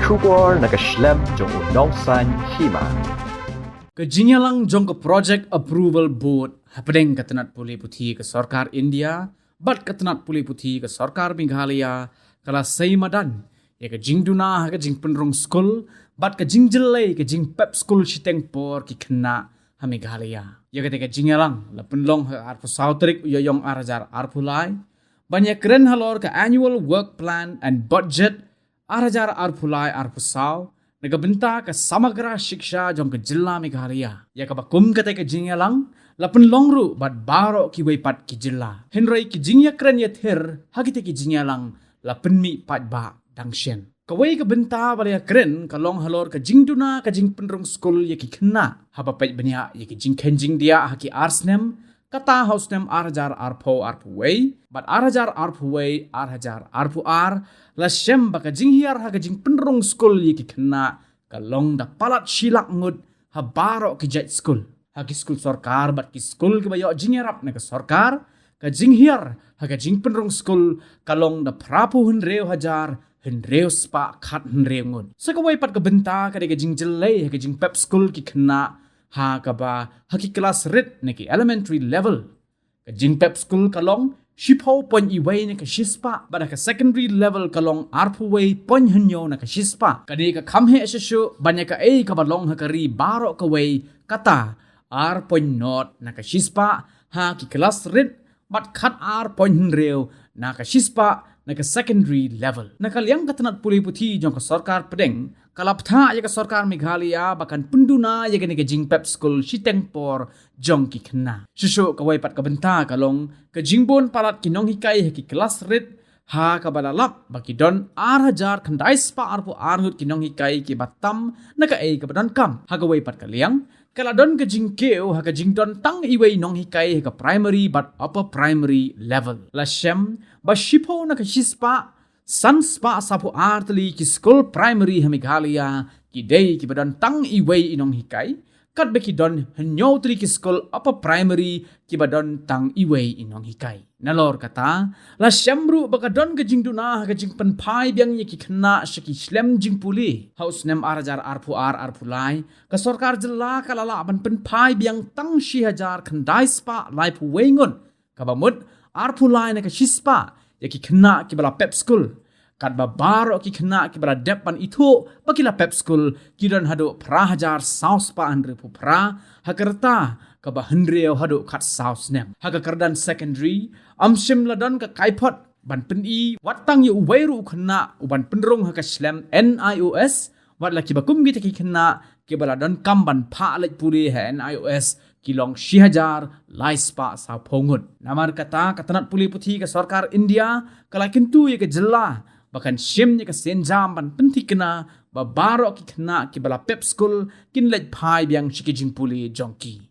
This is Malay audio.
Shubor nakaslem jong unongsan hima. Kejinyalang jong ke Project Approval Board hapedeng katenat puli puthi ke Sarkar India, bat katenat puli puthi ke Sarkar Meghalaya, kala seimadan, ya ke jingduna ke jing penrung school, bat ke jingjelai ke jing pep school shiteng por ki kena ha Meghalaya. Ya ketika jinyalang la penlong ha arpu sautrik uyayong arajar arpulai, banyak keren halor ke annual work plan and budget arajar arpulai arpusau, nagabenta ka samagra shiksha jong ke jilla Meghalaya. Ya ka bakum ketika jinyalang la penlong ru bat baro ki weipat ki jilla. Henry ki jingya keren ya ther hagite ki jinyalang la penmi pat ba dangshen. Kawai ke benta balaya keren kalong halor ke jingduna ke jing penrung school ya ki kena haba pait benya ya ki jing kenjing dia haki arsnem kata hausnem arajar arpo arpuwei bat arajar arpuwei arajar arpu ar la shem baka jing hiar haka jing penrung school ya ki kena kalong da palat shilak ngud ha baro ki jet school haki school sarkar bat ki school ke bayo jing yarap na ke sarkar ka jing hiar haka jing penrung school kalong da prapu hunreu hajar henreu spa khat henreu ngun sakawai pat ke benta ka de jing jelai ha jing pep school ki khna ha ka ba ha ki class red ne ki elementary level ka jing pep school kalong shipo pon i wei ne ka shispa ba ka secondary level kalong arpu wei pon henyo na ka shispa ka de ka khamhe ashu banya ka ei ka balong ha ka ri baro ka wei kata ar pon not na ka shispa ha ki class red bat khat ar pon henreu na ka shispa na ka secondary level. Nakaliang katanat puli puthi jong ka sarkar pedeng, kalaptha ya ka sarkar Meghalaya bakan penduna ya ka jing pep school shiteng por jong ki khna. Shushu ka wai pat ka benta kalong ka jingbon palat kinong hikai ki kelas red ha ka balalap baki don hajar khandai spa arpu arhut kinong hikai ki batam na ka ei ka badan kam. Ha ka wai pat kaliang kala don ke jingkeu ha ka jingdon tang iwei nong hikai ha ka primary but upper primary level la shem ba shipo na ka shispa san spa sapu artli ki school primary ha Meghalaya ki dei ki badan tang iwei inong hikai kat be ki don henyo tri ki school upper primary ki badan tang iwei inong hikai nalor kata la shamru baka don ke jingduna ha ka jing penpai biang ye ki khna shiki slem jing puli house nem arajar arpu ar arpulai ka sarkar jilla kalala ban penpai biang tang shi hajar khandai spa lai pu wengun ka bamut arpulai na ka shispa ye ki khna ki bala pep school kat babaro ki khna ki bala depan itu bakila pep school ki don hado pra hajar saus pa andre pu pra hakarta ka ba hendreo hado khat saus nem haka kardan secondary amshim ladon ka kaipot ban pen i watang yu weiru khna uban penrung haka slam NIOS wat la ki bakum gi ki khna ki bala don kam ban pha lek puri ha NIOS kilong shihajar laispa sa phongut namar kata katanat puli puthi ka sarkar India kala kintu ye ka jilla bakan shim ye ka senjam ban penti kena babaro ki khna ki bala pep school kin lej phai biang shikijing puli jongki